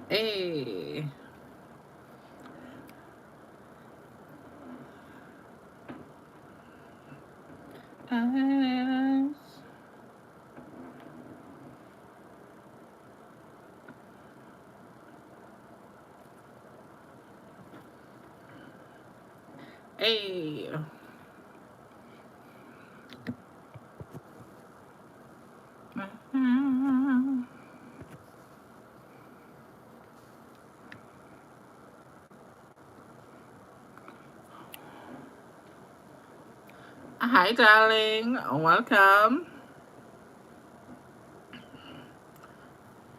Hey. Eyes. Hey. Hi, darling. Welcome.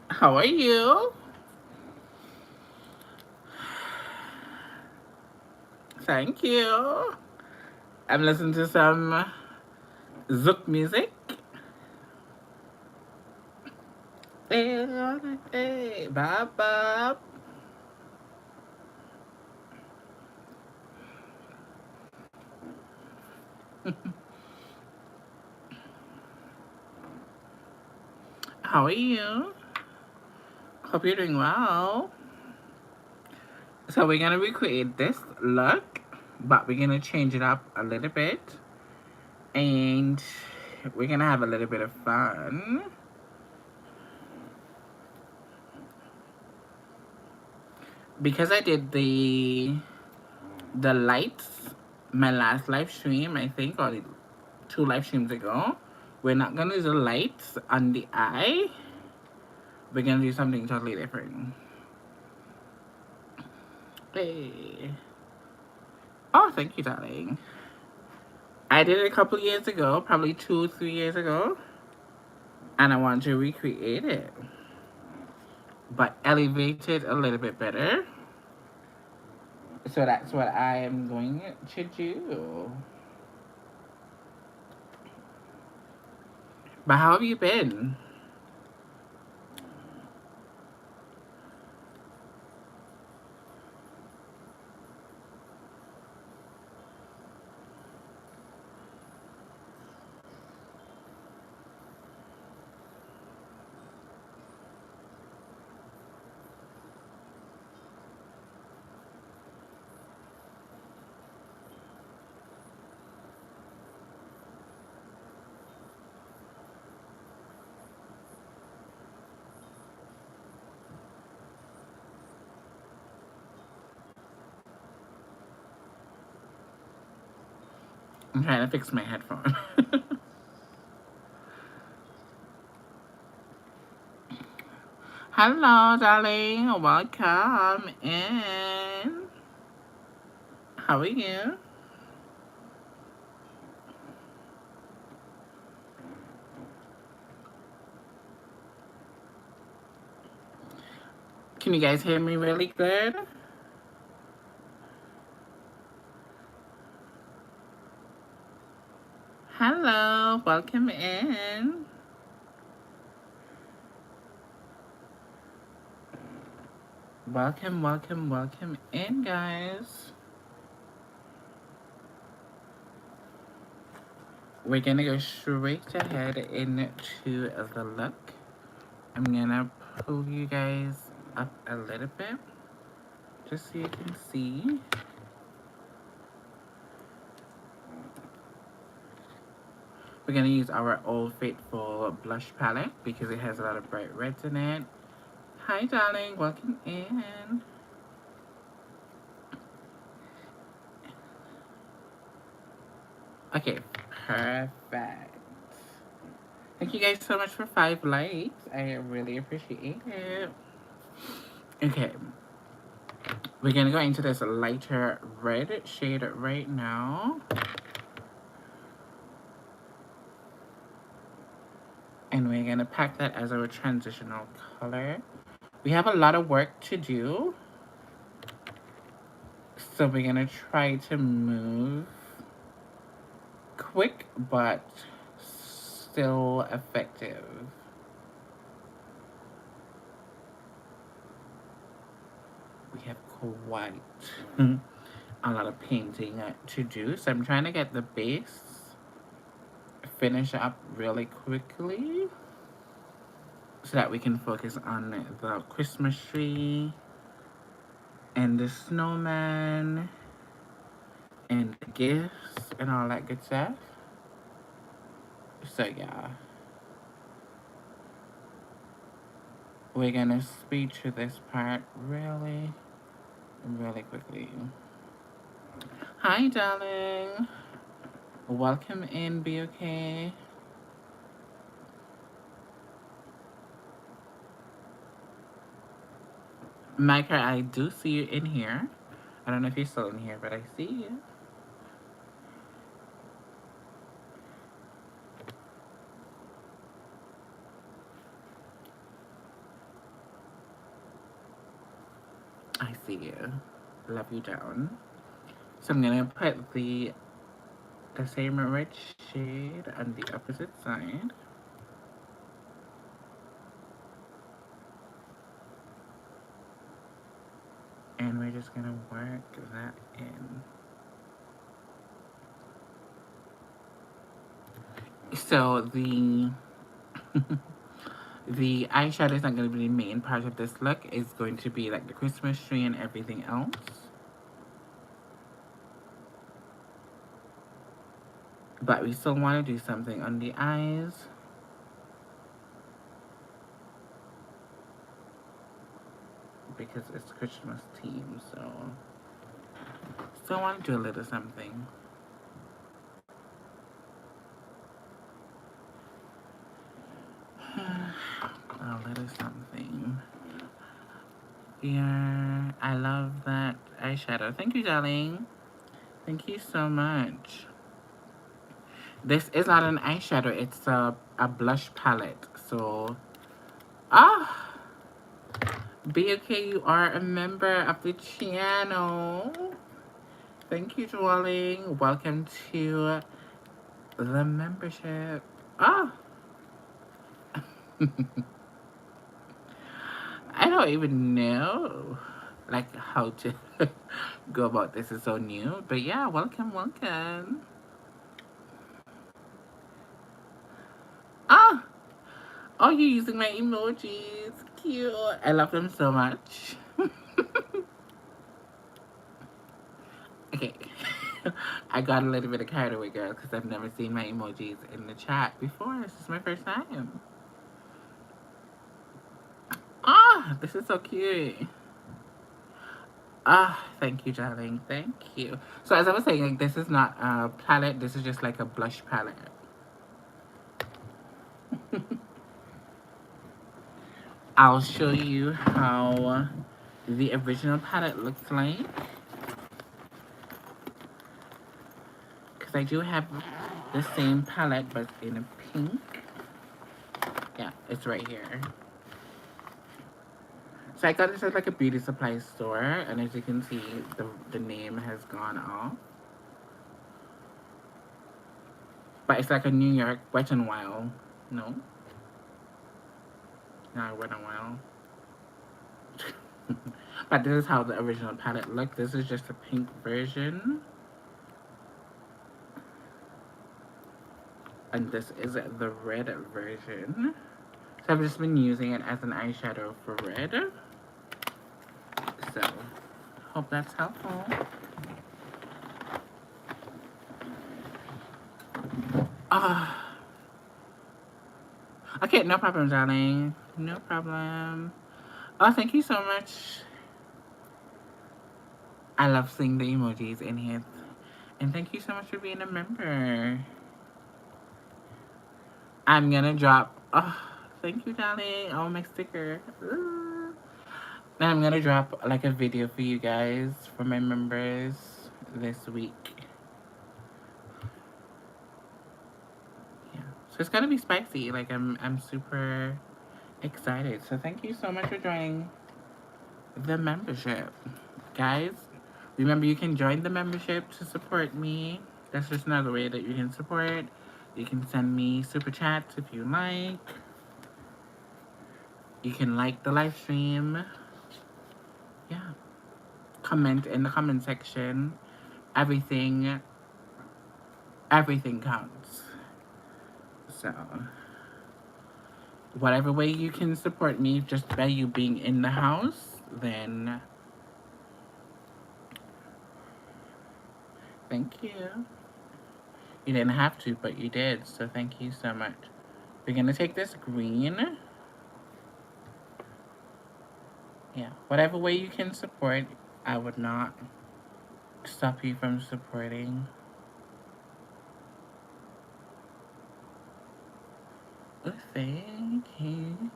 How are you? Thank you. I'm listening to some Zouk music. Hey, bop, bop. How are you? Hope you're doing well. So we're gonna recreate this look, but we're gonna change it up a little bit, and we're gonna have a little bit of fun. Because I did the lights, my last live stream, I think, or 2 live streams ago, we're not gonna do the lights on the eye. We're gonna do something totally different. Hey. Oh, thank you, darling. I did it a couple years ago, probably 2, 3 years ago, and I want to recreate it, but elevate it a little bit better. So that's what I am going to do. But how have you been? I'm trying to fix my headphone. Hello, darling. Welcome in. How are you? Can you guys hear me really good? Hello, welcome in. Welcome, welcome, welcome in, guys. We're gonna go straight ahead into the look. I'm gonna pull you guys up a little bit just so you can see. We're gonna use our Old Faithful blush palette because it has a lot of bright reds in it. Hi, darling, welcome in. Okay, perfect. Thank you guys so much for 5 likes. I really appreciate it. Okay, we're gonna go into this lighter red shade right now. And we're gonna pack that as our transitional color. We have a lot of work to do. So we're gonna try to move quick, but still effective. We have quite a lot of painting to do. So I'm trying to get the base finished up really quickly so that we can focus on the Christmas tree and the snowman and the gifts and all that good stuff. So yeah, we're gonna speed through this part really, really quickly. Hi, darling. Welcome in, be okay. Micah, I do see you in here. I don't know if you're still in here, but I see you. I see you. Love you down. So I'm gonna put the same red shade on the opposite side. And we're just gonna work that in. So the the eyeshadow is not going to be the main part of this look. It's going to be like the Christmas tree and everything else. But we still want to do something on the eyes. Because it's Christmas theme, so still want to do a little something. A little something. Yeah, I love that eyeshadow. Thank you, darling. Thank you so much. This is not an eyeshadow, it's a blush palette. So, be okay, you are a member of the channel. Thank you, darling. Welcome to the membership. I don't even know like how to go about this. Is so new, but yeah, welcome. Ah, oh, you're using my emojis. Cute. I love them so much. Okay. I got a little bit of carried away, girl, because I've never seen my emojis in the chat before. This is my first time. This is so cute. Thank you, darling. Thank you. So as I was saying, like, this is not a palette. This is just like a blush palette. I'll show you how the original palette looks like. Because I do have the same palette, but in a pink. Yeah, it's right here. So I got this at like a beauty supply store, and as you can see, the name has gone off. But it's like a New York Wet n Wild. No? Not Wet n Wild. But this is how the original palette looked. This is just a pink version. And this is the red version. So I've just been using it as an eyeshadow for red. So, hope that's helpful. Okay, no problem, darling. No problem. Oh, thank you so much. I love seeing the emojis in here. And thank you so much for being a member. I'm gonna drop... Oh, thank you, darling. Oh, my sticker. Ooh. And I'm gonna drop like a video for you guys, for my members, this week. Yeah. So it's gonna be spicy. Like, I'm super excited. So thank you so much for joining the membership. Guys, remember you can join the membership to support me. That's just another way that you can support. You can send me super chats if you like. You can like the live stream. Yeah. Comment in the comment section. Everything counts. So, whatever way you can support me just by you being in the house, then thank you. You didn't have to, but you did, so thank you so much. We're gonna take this green. Yeah, whatever way you can support, I would not stop you from supporting. Oh, thank you.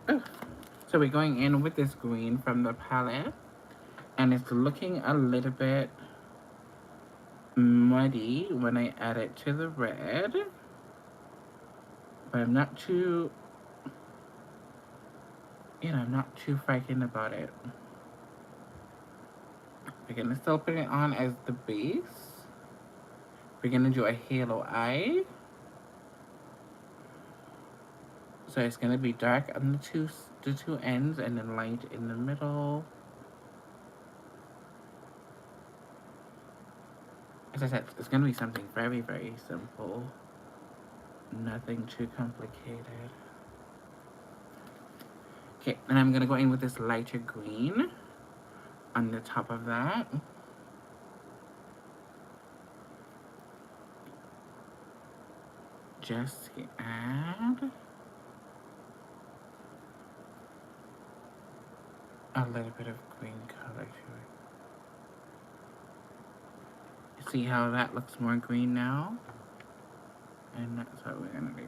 Oh. So we're going in with this green from the palette, and it's looking a little bit muddy when I add it to the red, but I'm not too, I'm not too frightened about it. We're gonna still put it on as the base. We're gonna do a halo eye. So it's gonna be dark on the two ends and then light in the middle. As I said, it's gonna be something very, very simple. Nothing too complicated. Okay, and I'm gonna go in with this lighter green on the top of that. Just add a little bit of green color to it. See how that looks more green now? And that's what we're gonna do.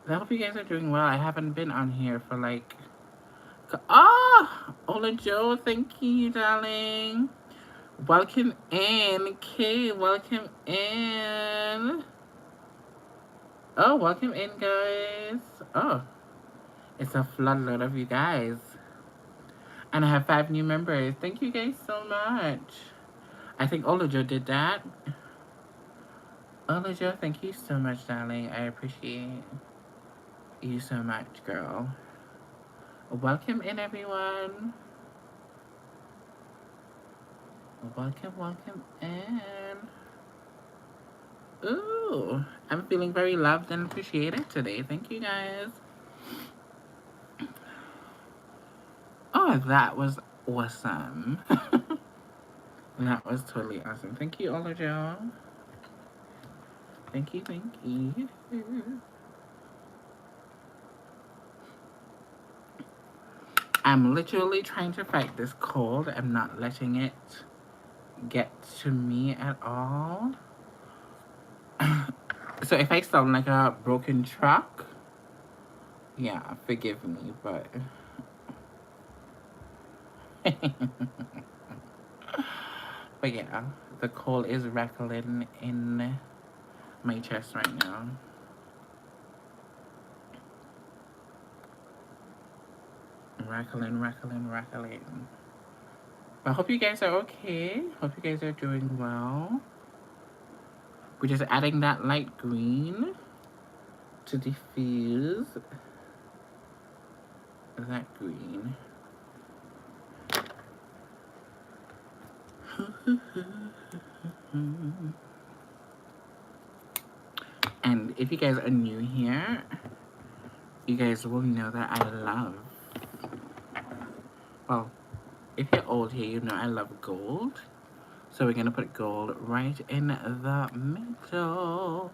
I hope you guys are doing well. I haven't been on here for like... Oh! Ola Joe, thank you, darling. Welcome in, Kay. Welcome in. Oh, welcome in, guys. Oh, it's a floodload of you guys. And I have 5 new members. Thank you guys so much. I think Olajo did that. Olajo, thank you so much, darling. I appreciate you so much, girl. Welcome in, everyone. Welcome in. Ooh, I'm feeling very loved and appreciated today. Thank you, guys. Oh, that was awesome. That was totally awesome. Thank you, Olajo. Thank you, thank you. I'm literally trying to fight this cold. I'm not letting it get to me at all. So if I sound like a broken truck, yeah, forgive me, but... But yeah, the cold is rattling in my chest right now. Rattling. But I hope you guys are okay. Hope you guys are doing well. We're just adding that light green to diffuse that green. And if you guys are new here, you guys will know that I love, well, if you're old here, you know I love gold. So we're gonna put gold right in the middle.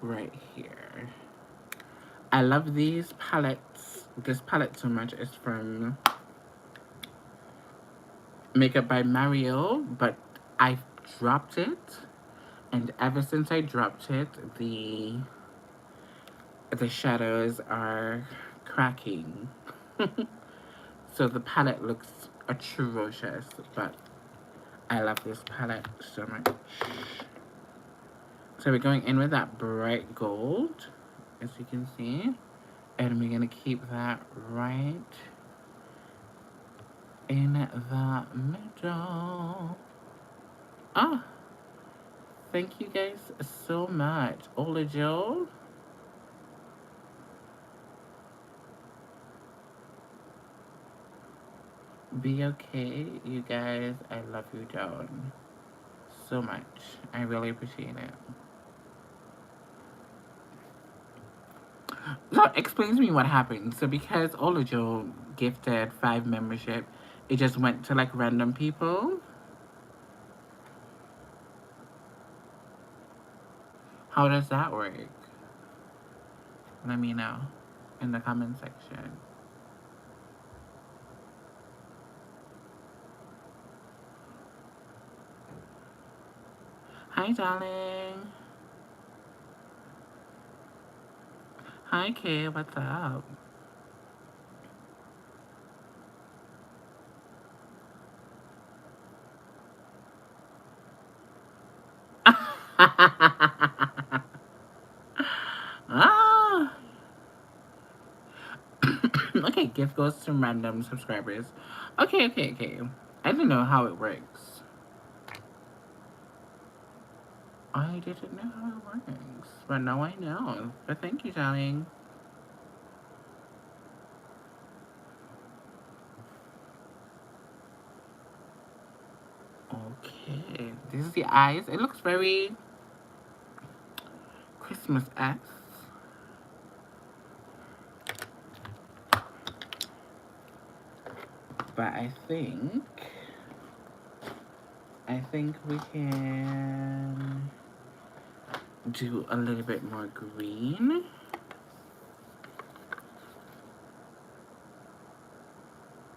Right here. I love these palettes. This palette so much. It's from Makeup by Mario, but I've dropped it. And ever since I dropped it, the shadows are cracking. So the palette looks atrocious, but I love this palette so much. So we're going in with that bright gold, as you can see. And we're gonna keep that right in the middle. Ah, thank you guys so much. Ola Joe. Be okay, you guys. I love you down so much. I really appreciate it. So explain to me what happened. So because Olajo gifted 5 membership, it just went to like random people. How does that work? Let me know in the comment section. Hi, darling. Hi, Kay. What's up? Ah. Okay, gift goes to random subscribers. Okay, okay, okay. I didn't know how it works. I didn't know how it works. But now I know. But thank you, darling. Okay. This is the eyes. It looks very Christmas-esque. But I think we can do a little bit more green.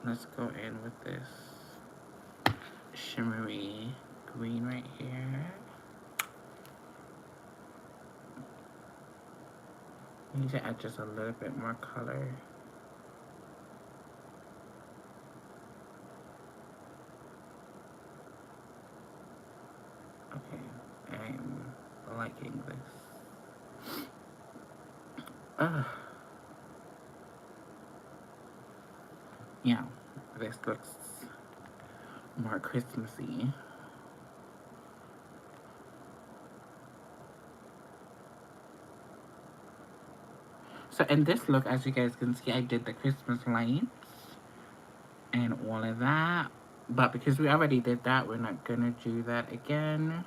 Let's go in with this shimmery green right here. I need to add just a little bit more color. Okay, I'm liking this. Yeah, this looks more Christmassy. So in this look, as you guys can see, I did the Christmas lights and all of that. But because we already did that, we're not gonna do that again.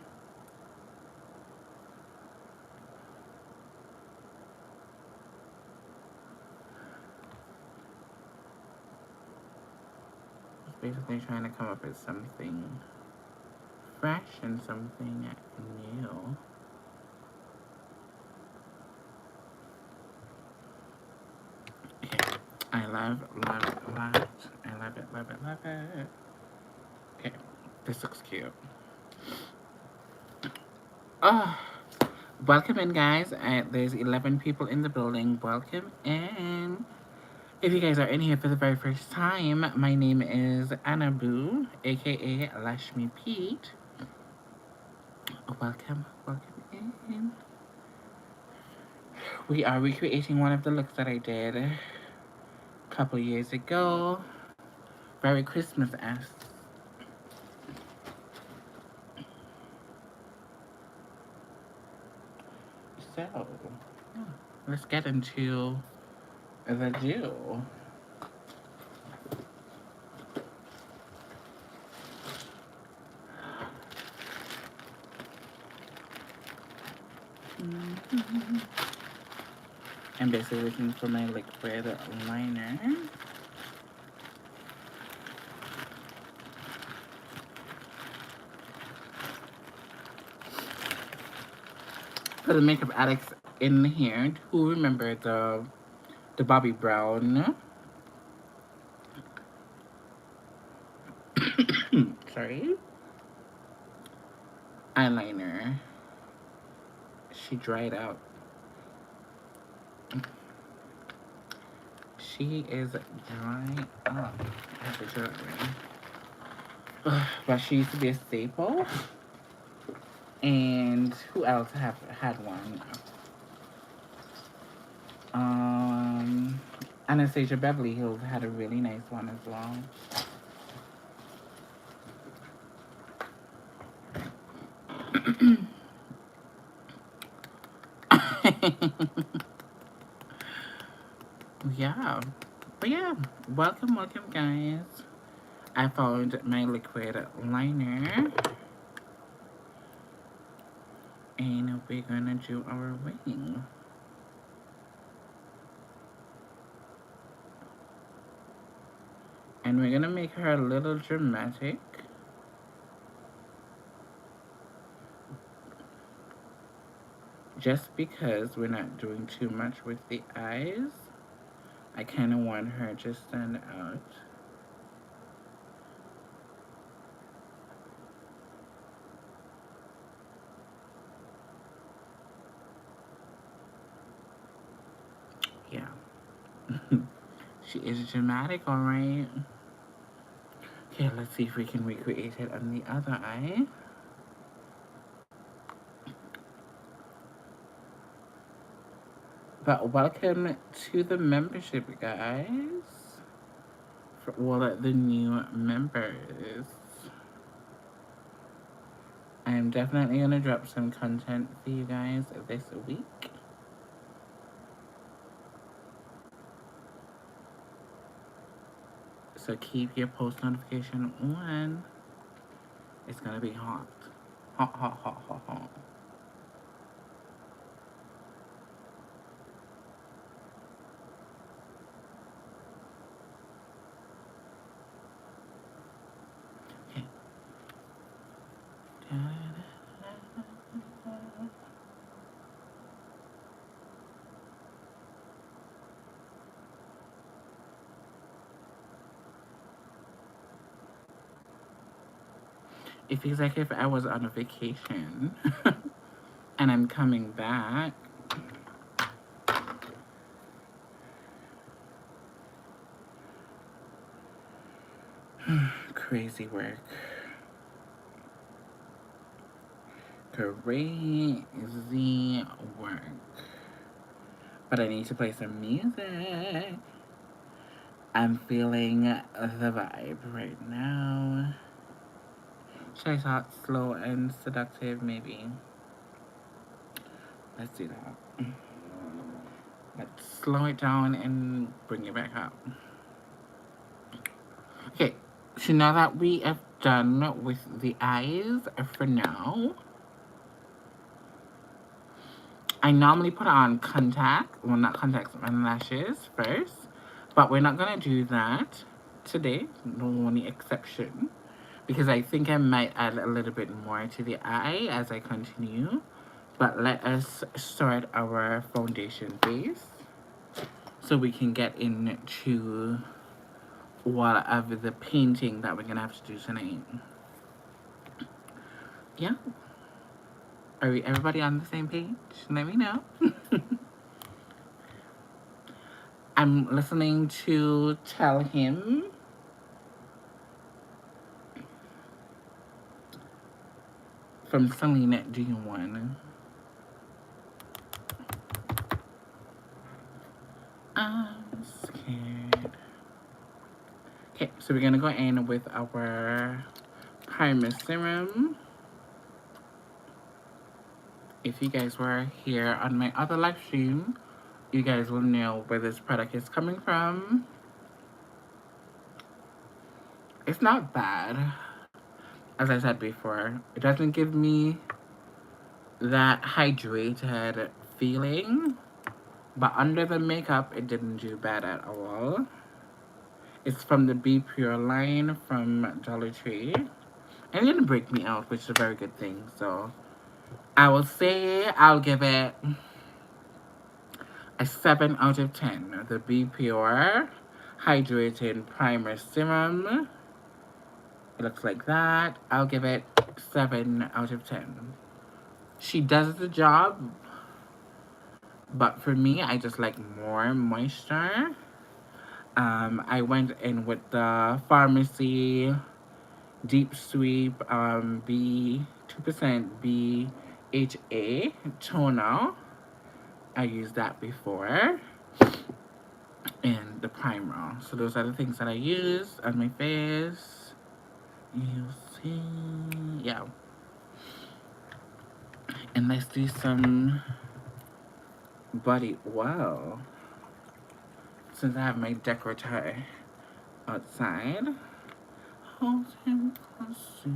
Just basically trying to come up with something fresh and something new. Okay, I love that. I love it, love it, love it. Okay, this looks cute. Oh, welcome in, guys. There's 11 people in the building. Welcome in. If you guys are in here for the very first time, my name is Anabu, aka Lashmi Pete. Welcome, welcome in. We are recreating one of the looks that I did a couple years ago. Very Christmas-esque. So, let's get into the do. I'm basically looking for my liquid liner. For the makeup addicts in here, who remember the Bobbi Brown sorry, eyeliner. She dried out. She is dry up. But she used to be a staple. And who else have had one? Anastasia Beverly Hills had a really nice one as well. Yeah. But yeah, welcome, welcome, guys. I found my liquid liner. And we're gonna do our wing. And we're gonna make her a little dramatic. Just because we're not doing too much with the eyes, I kind of want her to stand out. Yeah. She is dramatic, alright. Okay, let's see if we can recreate it on the other eye. But welcome to the membership, guys. For all of the new members. I'm definitely gonna drop some content for you guys this week. So keep your post notification on. It's gonna be hot. Hot, hot, hot, hot, hot. Okay. It feels like if I was on a vacation and I'm coming back. Crazy work. Crazy work. But I need to play some music. I'm feeling the vibe right now. Should I start slow and seductive, maybe? Let's do that. Let's slow it down and bring it back up. Okay, so now that we have done with the eyes for now, I normally put on contact, well not contacts, and lashes first, but we're not gonna do that today, no only exception, because I think I might add a little bit more to the eye as I continue. But let us start our foundation base so we can get into whatever the painting that we're gonna have to do tonight. Yeah. Are we everybody on the same page? Let me know. I'm listening to Tell Him. From Selena Dion. I'm scared. Okay, so we're gonna go in with our primer serum. If you guys were here on my other live stream, you guys will know where this product is coming from. It's not bad. As I said before, it doesn't give me that hydrated feeling, but under the makeup, it didn't do bad at all. It's from the Be Pure line from Dollar Tree. And it didn't break me out, which is a very good thing. So I will say I'll give it a 7 out of 10. The Be Pure Hydrating Primer Serum. It looks like that. I'll give it 7 out of 10. She does the job, but for me, I just like more moisture. I went in with the Pharmacy Deep Sweep B 2% BHA toner. I used that before. And the primer. So those are the things that I use on my face. You see, yeah. And let's do some body oil. Since I have my decorator outside. hold him closer.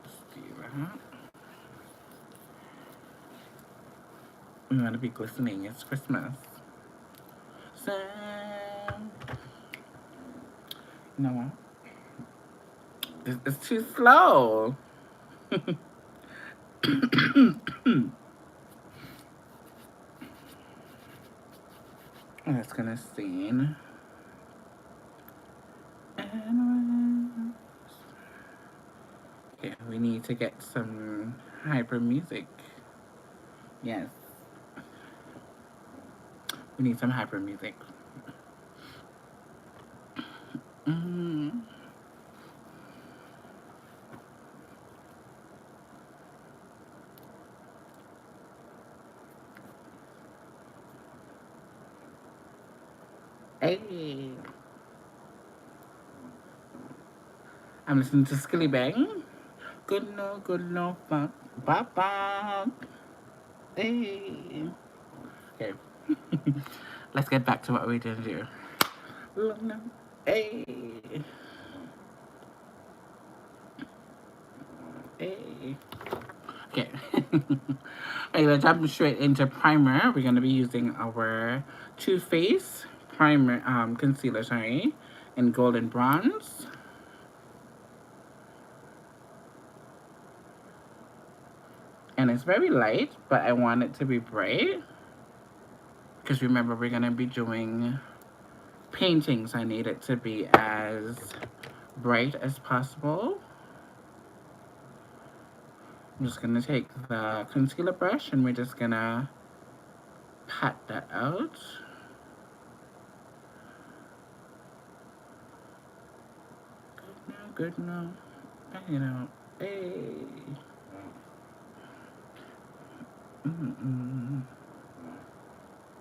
Let's do that. We want to be glistening. It's Christmas. So, you know what? It's too slow. That's gonna sing. Okay, we need to get some hyper music. Yes, we need some hyper music. Mm. Hey, I'm listening to Skilly Bang. Good no, fuck, bop. Hey. Okay. Let's get back to what we did do. Hey. Hey. Okay. We're gonna jump straight into primer. We're gonna be using our Too Faced primer, concealer, sorry, in golden bronze. And it's very light, but I want it to be bright. Because remember, we're gonna be doing paintings. I need it to be as bright as possible. I'm just gonna take the concealer brush and we're just gonna pat that out. Good now. You know, hey.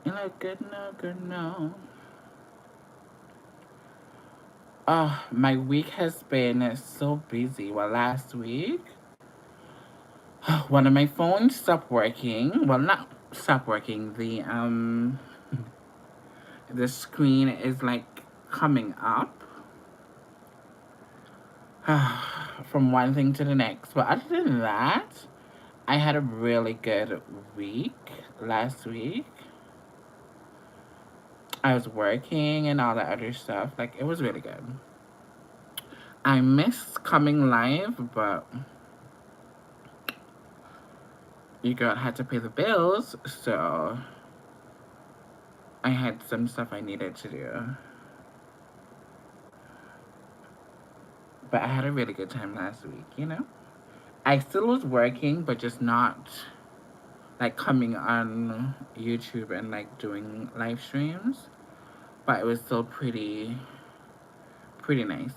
You look good now. Oh, my week has been so busy. Well, last week, one of my phones stopped working. Well, not stopped working. The screen is like coming up from one thing to the next. But other than that, I had a really good week last week. I was working and all that other stuff. Like, it was really good. I miss coming live, but your girl had to pay the bills, so I had some stuff I needed to do. But I had a really good time last week, you know? I still was working, but just not like coming on YouTube and like doing live streams. But it was still pretty nice.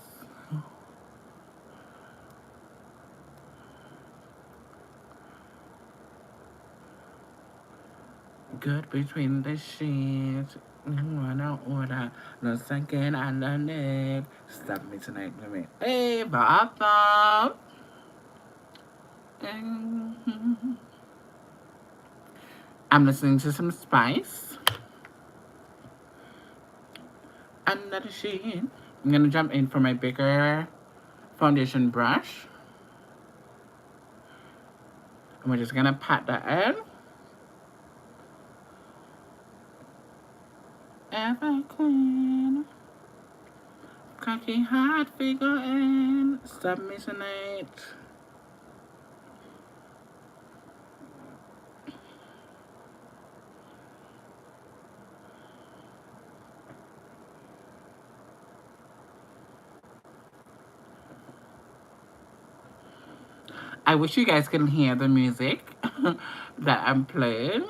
Good between the sheets. Wanna order no second on the neck. Stop me tonight, let me. Hey, Bob. I'm listening to some Spice. Another sheet. I'm gonna jump in for my bigger foundation brush. And we're just gonna pat that in. Ever queen. Cocky hot figure in. Stop me tonight. I wish you guys can hear the music that I'm playing.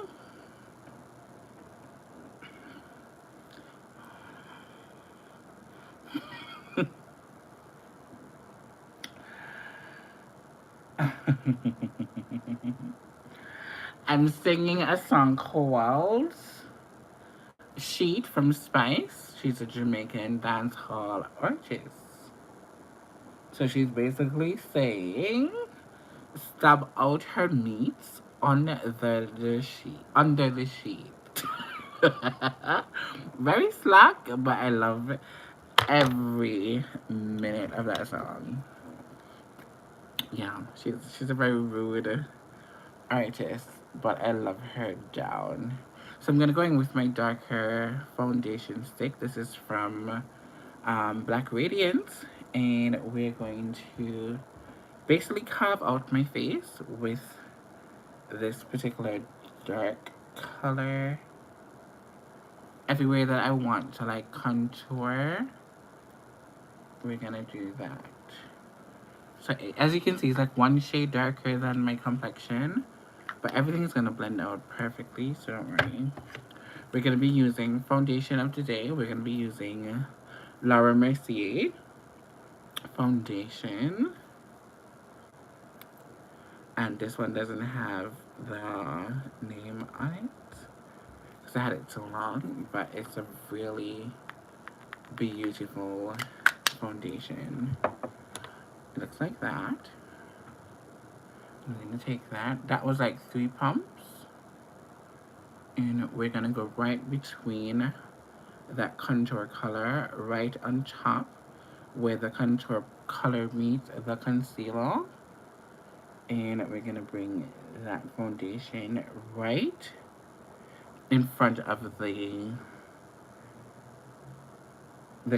I'm singing a song called Sheet from Spice. She's a Jamaican dancehall artist. So she's basically saying, stub out her meats on the sheet, under the sheet. Very slack, but I love it. every minute of that song. Yeah, she's a very rude artist, but I love her down. So I'm gonna go in with my darker foundation stick. This is from Black Radiance, and we're going to basically carve out my face with this particular dark color everywhere that I want to like contour. We're gonna do that. So as you can see, it's like one shade darker than my complexion, but everything is gonna blend out perfectly, so don't worry. We're gonna be using foundation of today. We're gonna be using Laura Mercier foundation. And this one doesn't have the name on it because I had it so long, but it's a really beautiful foundation. It looks like that. I'm gonna take that. That was like 3 pumps. And we're gonna go right between that contour color, right on top where the contour color meets the concealer. And we're gonna bring that foundation right in front of the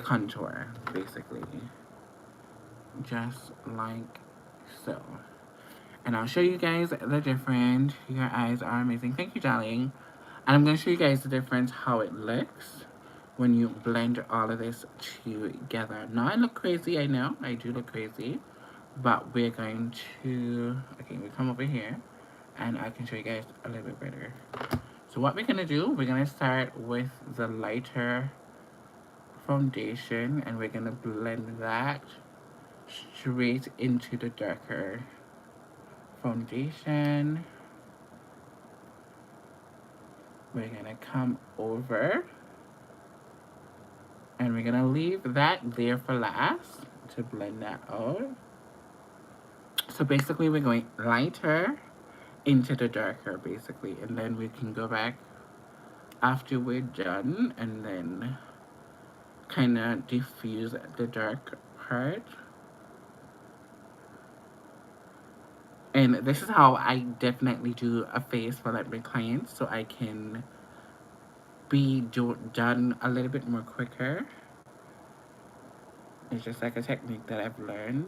contour, basically. Just like so. And I'll show you guys the difference. Your eyes are amazing. Thank you, darling. And I'm going to show you guys the difference, how it looks when you blend all of this together. Now, I look crazy, I know. I do look crazy. But we're going to... Okay, we come over here. And I can show you guys a little bit better. So what we're going to do, we're going to start with the lighter foundation. And we're going to blend that straight into the darker foundation. We're gonna come over and we're gonna leave that there for last to blend that out. So basically we're going lighter into the darker basically, and then we can go back after we're done and then kind of diffuse the dark part. And this is how I definitely do a face for like my clients, so I can be done a little bit more quicker. It's just like a technique that I've learned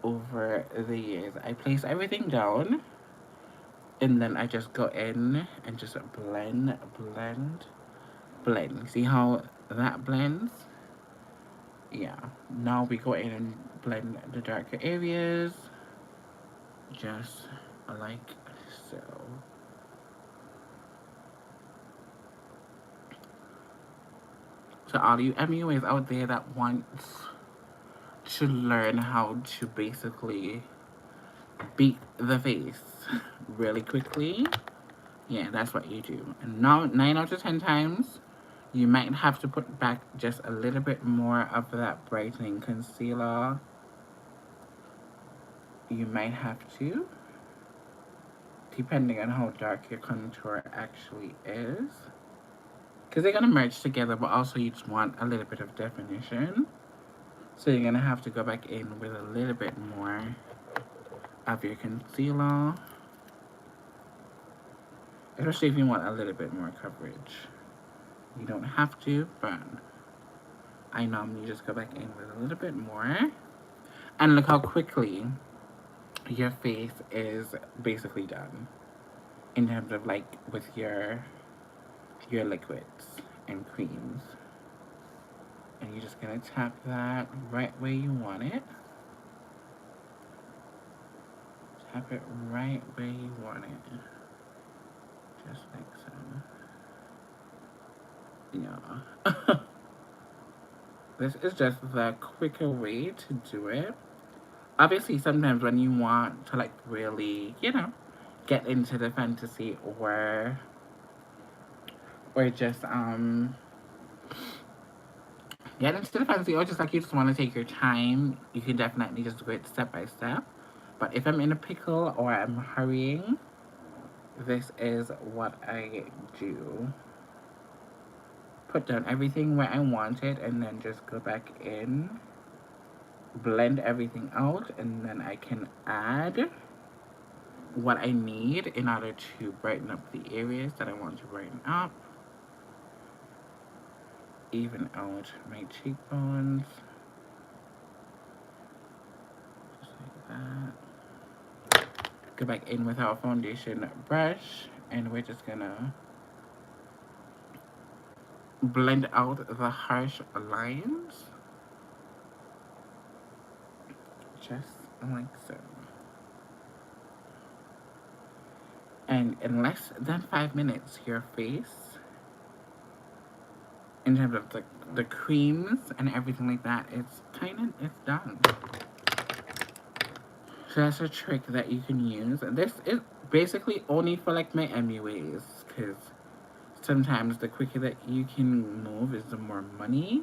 over the years. I place everything down and then I just go in and just blend, blend, blend. See how that blends? Yeah. Now we go in and blend the darker areas. Just like so. To all you MUAs out there that want to learn how to basically beat the face really quickly, yeah, that's what you do. And now 9 out of 10 times you might have to put back just a little bit more of that brightening concealer. You might have to, depending on how dark your contour actually is, because they're gonna merge together, but also you just want a little bit of definition, so you're gonna have to go back in with a little bit more of your concealer, especially if you want a little bit more coverage. You don't have to, but I normally just go back in with a little bit more. And look how quickly your face is basically done in terms of like with your liquids and creams. And you're just gonna tap that right where you want it. Tap it right where you want it. Just like so. Yeah. This is just the quicker way to do it. Obviously, sometimes when you want to like really, get into the fantasy or just get into the fantasy, or just like you just want to take your time, you can definitely just do it step by step. But if I'm in a pickle or I'm hurrying, this is what I do. put down everything where I want it, and then just go back in, blend everything out, and then I can add what I need in order to brighten up the areas that I want to brighten up, even out my cheekbones, just like that. Go back in with our foundation brush, and we're just gonna blend out the harsh lines, just like so. And in less than 5 minutes, your face, in terms of the creams and everything like that, it's done. So that's a trick that you can use. This is basically only for like my MUAs, because sometimes the quicker that you can move is the more money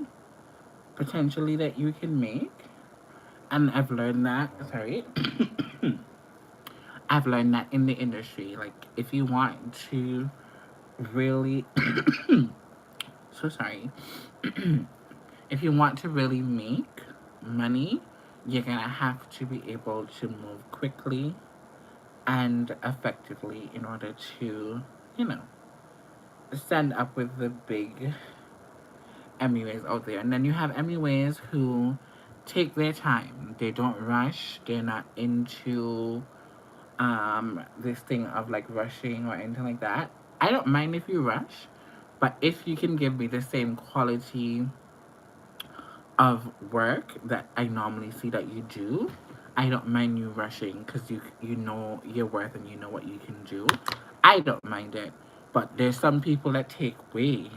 potentially that you can make. And I've learned that, sorry, I've learned that in the industry. Like, if you want to really, so sorry, if you want to really make money, you're gonna have to be able to move quickly and effectively in order to, you know, stand up with the big MUAs out there. And then you have MUAs who take their time. They don't rush. They're not into this thing of like rushing or anything like that. I don't mind if you rush, but if you can give me the same quality of work that I normally see that you do, I don't mind you rushing, because you know your worth and you know what you can do. I don't mind it, but there's some people that take way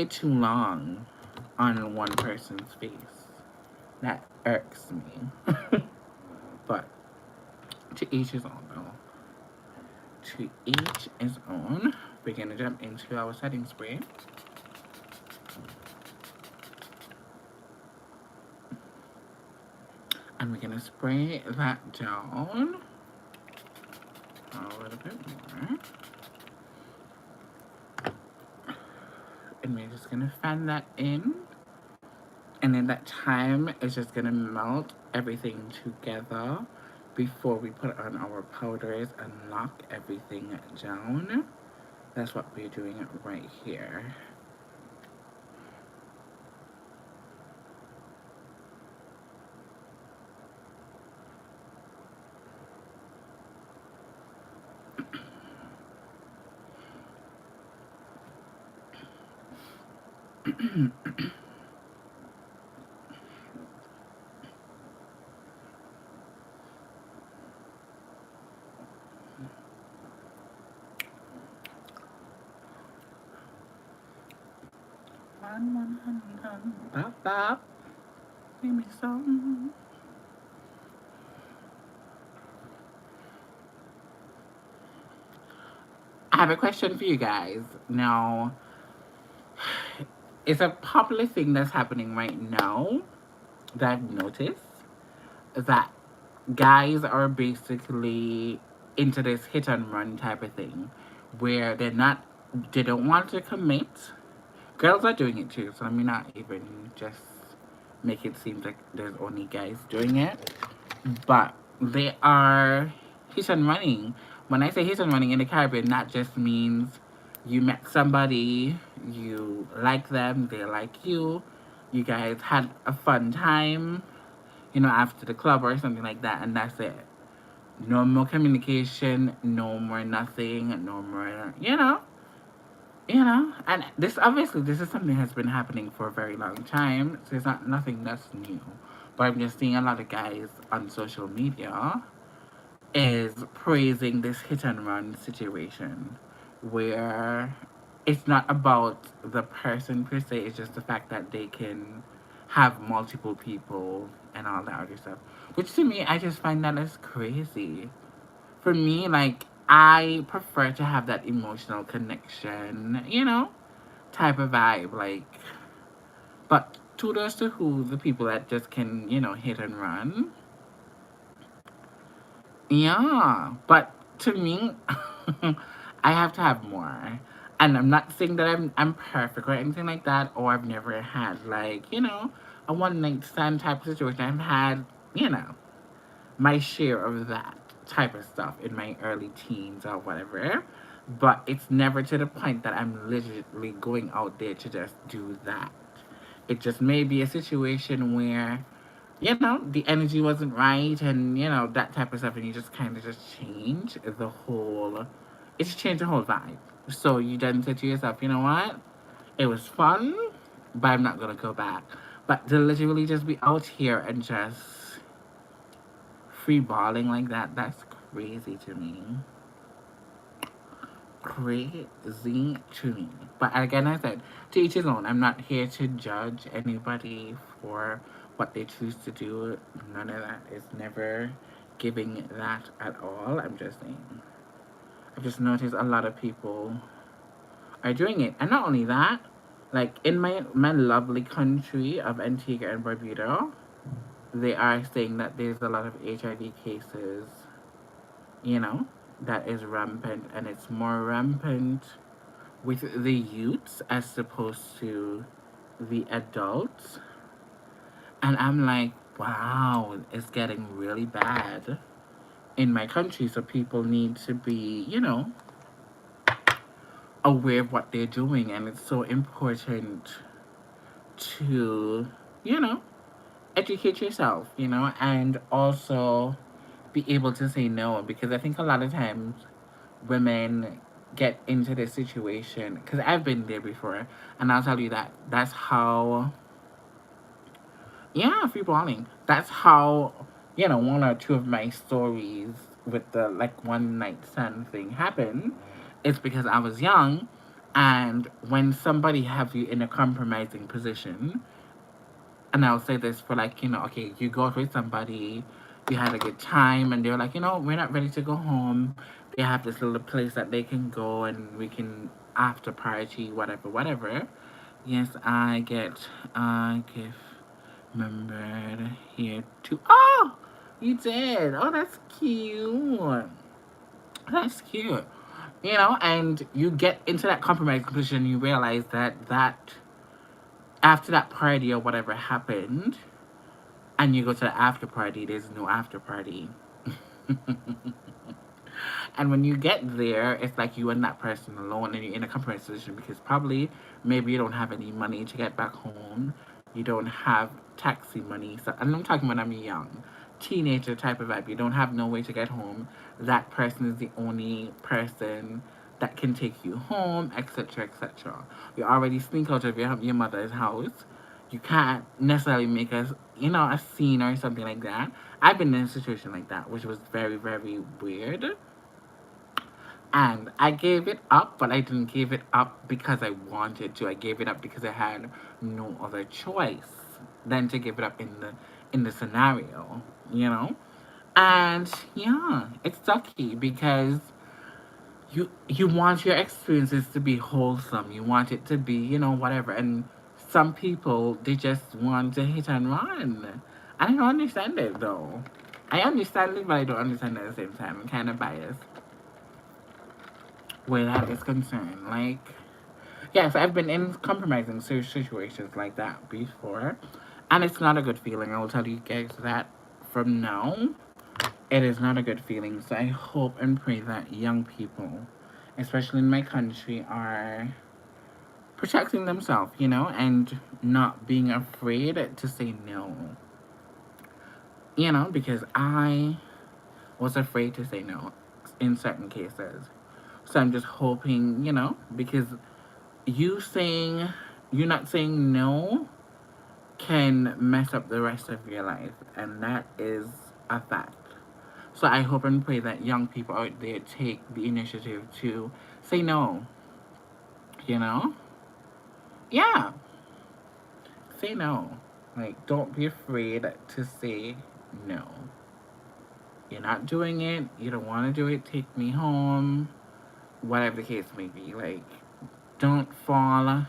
too long on one person's face. That irks me. But to each his own, though. To each his own. We're gonna jump into our setting spray. And we're gonna spray that down a little bit more. And we're just gonna fan that in. And in that time, it's just gonna melt everything together before we put on our powders and lock everything down. That's what we're doing right here. Bop, bop. Give me some. I have a question for you guys. Now, it's a popular thing that's happening right now that I've noticed, that guys are basically into this hit and run type of thing, where they don't want to commit. Girls are doing it too, so let me not even just make it seem like there's only guys doing it. But they are hit and running. When I say hit and running in the Caribbean, that just means you met somebody, you like them, they like you guys had a fun time, after the club or something like that, and that's it. No more communication, no more nothing, no more, and this is something that's been happening for a very long time, so it's not nothing that's new. But I'm just seeing a lot of guys on social media is praising this hit and run situation, where it's not about the person per se, it's just the fact that they can have multiple people and all that other stuff. Which to me, I just find that as crazy. For me, like, I prefer to have that emotional connection, type of vibe. Like, but kudos to the people that just can, hit and run. Yeah, but to me, I have to have more. And I'm not saying that I'm perfect or anything like that, or I've never had like, a one night stand type of situation. I've had, you know, my share of that type of stuff in my early teens or whatever. But it's never to the point that I'm literally going out there to just do that. It just may be a situation where, the energy wasn't right and, that type of stuff. And you just kind of just change the whole, it's changed the whole vibe. So you then say to yourself, you know what? It was fun, but I'm not going to go back. But to literally just be out here and just free balling like that, that's crazy to me. Crazy to me. But again, I said, to each his own. I'm not here to judge anybody for what they choose to do. None of that is never giving that at all. I'm just saying. I've just noticed a lot of people are doing it. And not only that, like in my lovely country of Antigua and Barbuda, they are saying that there's a lot of HIV cases, you know, that is rampant, and it's more rampant with the youths as opposed to the adults. And I'm like, wow, it's getting really bad in my country. So people need to be, aware of what they're doing. And it's so important to, you know, educate yourself, and also be able to say no. Because I think a lot of times women get into this situation, because I've been there before, and I'll tell you that that's how, yeah, free balling. That's how, one or two of my stories with the like one night stand thing happened. It's because I was young, and when somebody have you in a compromising position, and I'll say this for like, okay, you go out with somebody, you had a good time, and they're like, we're not ready to go home. They have this little place that they can go and we can after party, whatever, whatever. Yes, I get a gift remembered here too. Oh, you did. Oh, that's cute. That's cute. And you get into that compromise position, you realize that after that party or whatever happened, and you go to the after party, there's no after party. And when you get there, it's like you and that person alone, and you're in a compromised position because probably maybe you don't have any money to get back home. You don't have taxi money. So, and I'm talking when I'm young, teenager type of vibe. You don't have no way to get home. That person is the only person that can take you home, etc., etc. You already sneak out of your mother's house. You can't necessarily make a scene or something like that. I've been in a situation like that, which was very, very weird. And I gave it up, but I didn't give it up because I wanted to. I gave it up because I had no other choice than to give it up in the scenario, you know? And yeah, it's sucky because you want your experiences to be wholesome. You want it to be, whatever. And some people they just want to hit and run. I don't understand it though. I understand it, but I don't understand it at the same time. I'm kind of biased where that is concerned. Like, yes, I've been in compromising situations like that before, and it's not a good feeling. I will tell you guys that from now. It is not a good feeling. So I hope and pray that young people, especially in my country, are protecting themselves, and not being afraid to say no. Because I was afraid to say no in certain cases. So I'm just hoping, because you saying, you're not saying no can mess up the rest of your life. And that is a fact. So I hope and pray that young people out there take the initiative to say no. You know? Yeah. Say no. Like, don't be afraid to say no. You're not doing it. You don't want to do it. Take me home. Whatever the case may be. Like, don't fall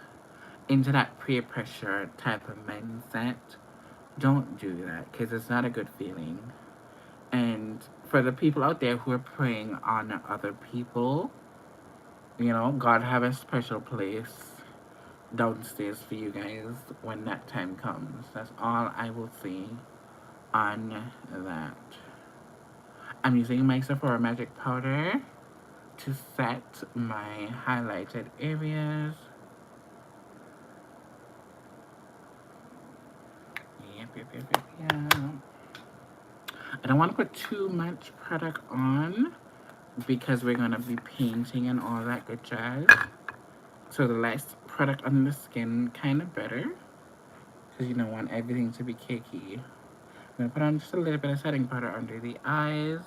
into that peer pressure type of mindset. Don't do that because it's not a good feeling. And for the people out there who are preying on other people, God have a special place downstairs for you guys when that time comes. That's all I will say on that. I'm using my Sephora Magic Powder to set my highlighted areas. Yep. I don't want to put too much product on because we're going to be painting and all that good jazz. So the less product on the skin, kind of better. Because you don't want everything to be cakey. I'm going to put on just a little bit of setting powder under the eyes.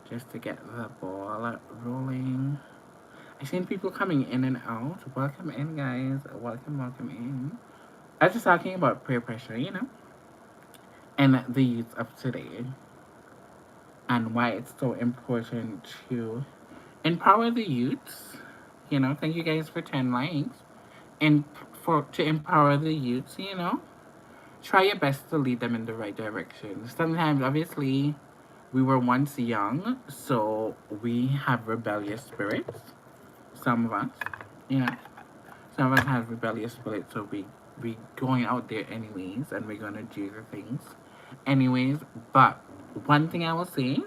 Just to get the ball rolling. I've seen people coming in and out. Welcome in, guys. Welcome in. I was just talking about peer pressure, and the youth of today. And why it's so important to empower the youths. Thank you guys for 10 likes. And to empower the youths, try your best to lead them in the right direction. Sometimes, obviously, we were once young, so we have rebellious spirits. Some of us, you know, some of us have rebellious spirits, so we going out there anyways, and we're gonna do the things anyways. But one thing I will say,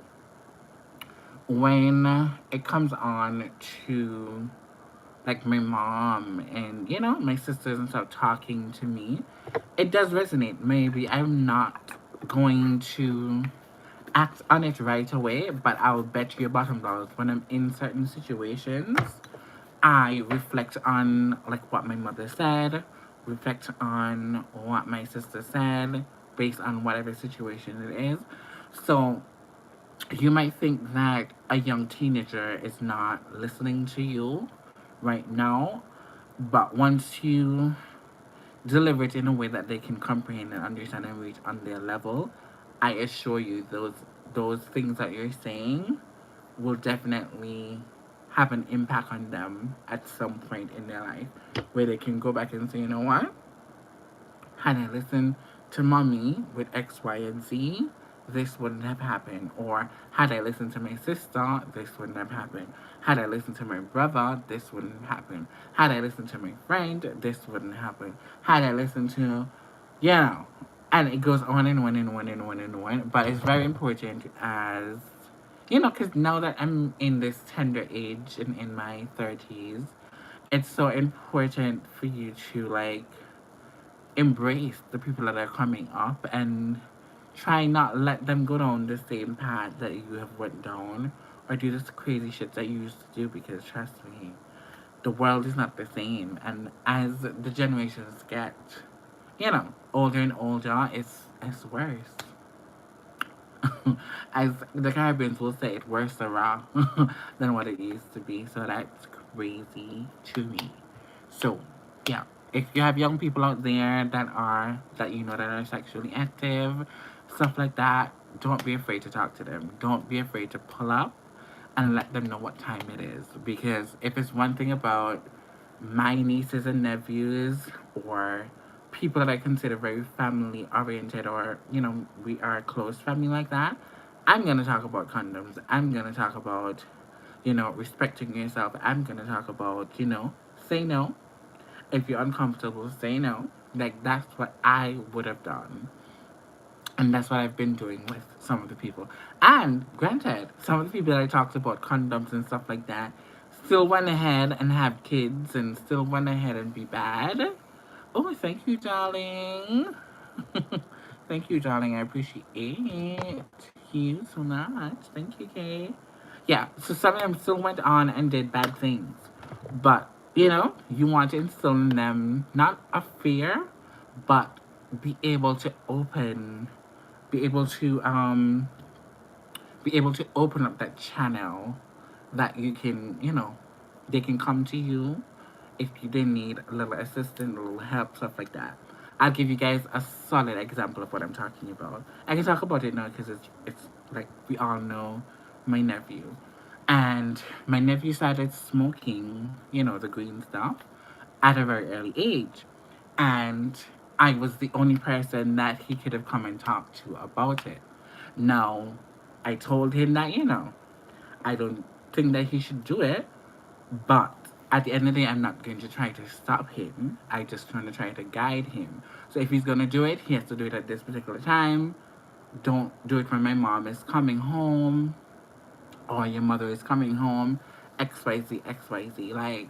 when it comes on to like my mom and my sisters and stuff talking to me, it does resonate. Maybe I'm not going to act on it right away, but I'll bet you $1 when I'm in certain situations, I reflect on like what my mother said, reflect on what my sister said, based on whatever situation it is. So you might think that a young teenager is not listening to you right now, but once you deliver it in a way that they can comprehend and understand and reach on their level, I assure you those things that you're saying will definitely have an impact on them at some point in their life where they can go back and say, you know what? Had I listened to mommy with X, Y, and Z, this wouldn't have happened. Or had I listened to my sister, this wouldn't have happened. Had I listened to my brother, this wouldn't happen. Had I listened to my friend, this wouldn't happen. Had I listened to, you know, and it goes on and on and on and on and on. But it's very important as, because now that I'm in this tender age and in my 30s, it's so important for you to like embrace the people that are coming up and try not let them go down the same path that you have went down or do this crazy shit that you used to do, because trust me, the world is not the same. And as the generations get older and older, it's worse. As the Caribbeans will say, it's worse raw than what it used to be. So that's crazy to me. So, yeah. If you have young people out there that are sexually active, stuff like that, don't be afraid to talk to them. Don't be afraid to pull up and let them know what time it is. Because if it's one thing about my nieces and nephews, or people that I consider very family oriented, or we are a close family like that, I'm gonna talk about condoms. I'm gonna talk about respecting yourself. I'm gonna talk about say no. If you're uncomfortable, say no. Like, that's what I would have done. And that's what I've been doing with some of the people. And granted, some of the people that I talked about condoms and stuff like that still went ahead and have kids and still went ahead and be bad. Oh, thank you, darling. Thank you, darling. I appreciate you so much. Thank you, Kay. Yeah, so some of them still went on and did bad things. But, you want to instill in them not a fear, but be able to open, be able to be able to open up that channel that you can, they can come to you if they need a little assistance, a little help, stuff like that. I'll give you guys a solid example of what I'm talking about. I can talk about it now because it's like we all know my nephew. And my nephew started smoking, the green stuff at a very early age. And I was the only person that he could have come and talked to about it. Now, I told him that, I don't think that he should do it, But at the end of the day, I'm not going to try to stop him. I just want to try to guide him. So if he's going to do it, he has to do it at this particular time. Don't do it when my mom is coming home or your mother is coming home. XYZ, XYZ. Like,